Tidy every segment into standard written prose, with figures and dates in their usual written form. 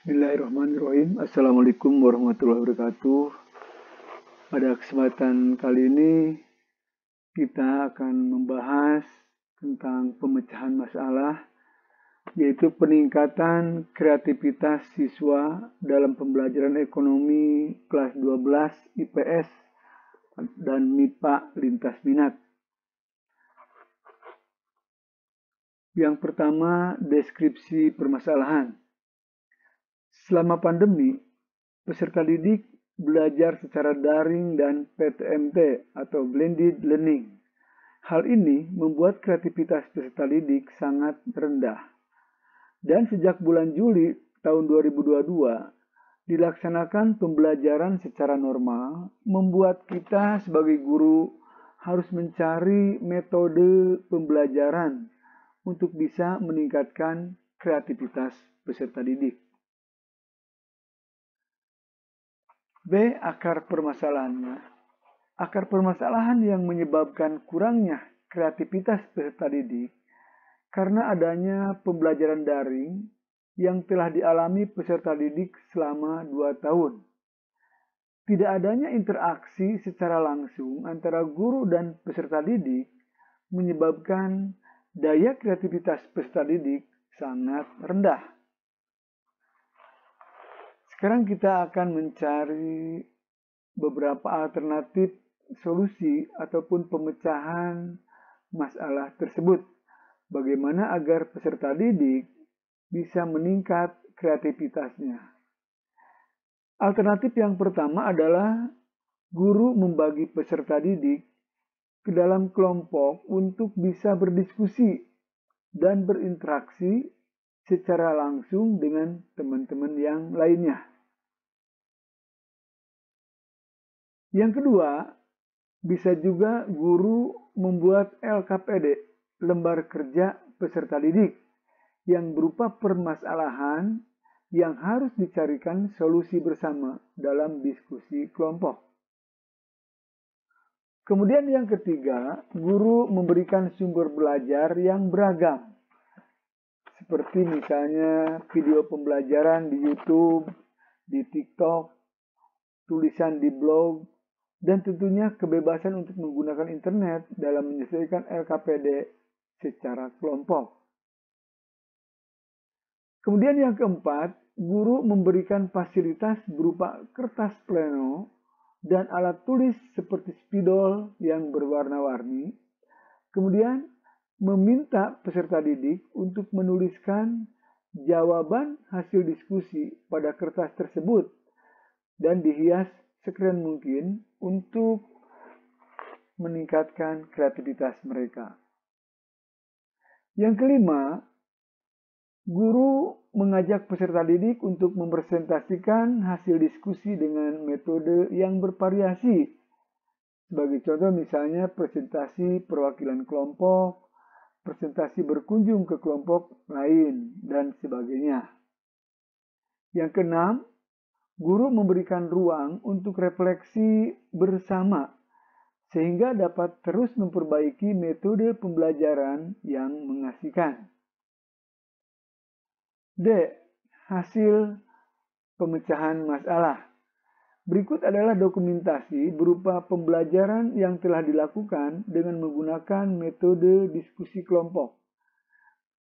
Bismillahirrahmanirrahim. Assalamualaikum warahmatullahi wabarakatuh. Pada kesempatan kali ini kita akan membahas tentang pemecahan masalah, yaitu peningkatan kreativitas siswa dalam pembelajaran ekonomi kelas 12 IPS dan MIPA lintas minat. Yang pertama, deskripsi permasalahan. Selama pandemi, peserta didik belajar secara daring dan PTMT atau blended learning. Hal ini membuat kreativitas peserta didik sangat rendah. Dan sejak bulan Juli tahun 2022, dilaksanakan pembelajaran secara normal, membuat kita sebagai guru harus mencari metode pembelajaran untuk bisa meningkatkan kreativitas peserta didik. B. Akar permasalahannya. Akar permasalahan yang menyebabkan kurangnya kreativitas peserta didik karena adanya pembelajaran daring yang telah dialami peserta didik selama 2 tahun. Tidak adanya interaksi secara langsung antara guru dan peserta didik menyebabkan daya kreativitas peserta didik sangat rendah. Sekarang kita akan mencari beberapa alternatif solusi ataupun pemecahan masalah tersebut. Bagaimana agar peserta didik bisa meningkat kreativitasnya. Alternatif yang pertama adalah guru membagi peserta didik ke dalam kelompok untuk bisa berdiskusi dan berinteraksi secara langsung dengan teman-teman yang lainnya. Yang kedua, bisa juga guru membuat LKPD, lembar kerja peserta didik, yang berupa permasalahan yang harus dicarikan solusi bersama dalam diskusi kelompok. Kemudian yang ketiga, guru memberikan sumber belajar yang beragam. Seperti misalnya video pembelajaran di YouTube, di TikTok, tulisan di blog, dan tentunya kebebasan untuk menggunakan internet dalam menyelesaikan LKPD secara kelompok. Kemudian yang keempat, guru memberikan fasilitas berupa kertas pleno dan alat tulis seperti spidol yang berwarna-warni. Kemudian meminta peserta didik untuk menuliskan jawaban hasil diskusi pada kertas tersebut dan dihias sekeren mungkin untuk meningkatkan kreativitas mereka. Yang kelima, guru mengajak peserta didik untuk mempresentasikan hasil diskusi dengan metode yang bervariasi. Sebagai contoh misalnya presentasi perwakilan kelompok, presentasi berkunjung ke kelompok lain, dan sebagainya. Yang keenam, guru memberikan ruang untuk refleksi bersama, sehingga dapat terus memperbaiki metode pembelajaran yang mengasihkan. D. Hasil pemecahan masalah. Berikut adalah dokumentasi berupa pembelajaran yang telah dilakukan dengan menggunakan metode diskusi kelompok.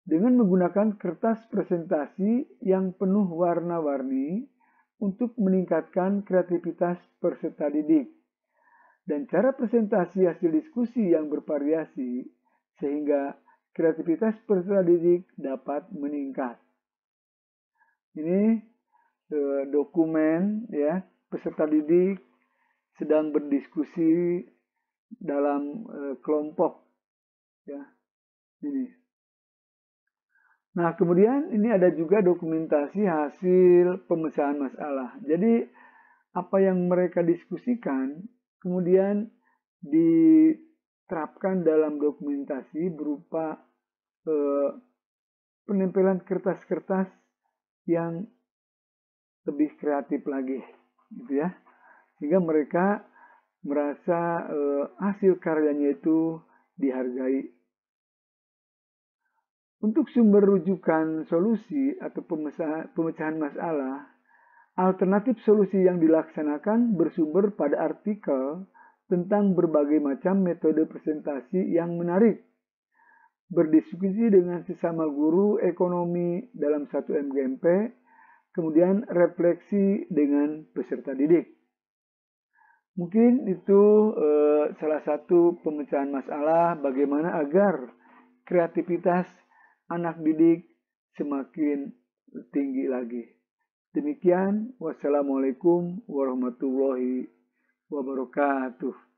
Dengan menggunakan kertas presentasi yang penuh warna-warni untuk meningkatkan kreativitas peserta didik. Dan cara presentasi hasil diskusi yang bervariasi sehingga kreativitas peserta didik dapat meningkat. Ini dokumen ya, peserta didik sedang berdiskusi dalam kelompok ya. Ini. Nah, kemudian ini ada juga dokumentasi hasil pemecahan masalah. Jadi apa yang mereka diskusikan kemudian diterapkan dalam dokumentasi berupa penempelan kertas-kertas yang lebih kreatif lagi, gitu ya, sehingga mereka merasa hasil karyanya itu dihargai. Untuk sumber rujukan solusi atau pemecahan masalah, alternatif solusi yang dilaksanakan bersumber pada artikel tentang berbagai macam metode presentasi yang menarik, berdiskusi dengan sesama guru ekonomi dalam satu MGMP, kemudian refleksi dengan peserta didik. Mungkin itu salah satu pemecahan masalah bagaimana agar kreativitas anak didik semakin tinggi lagi. Demikian, wassalamualaikum warahmatullahi wabarakatuh.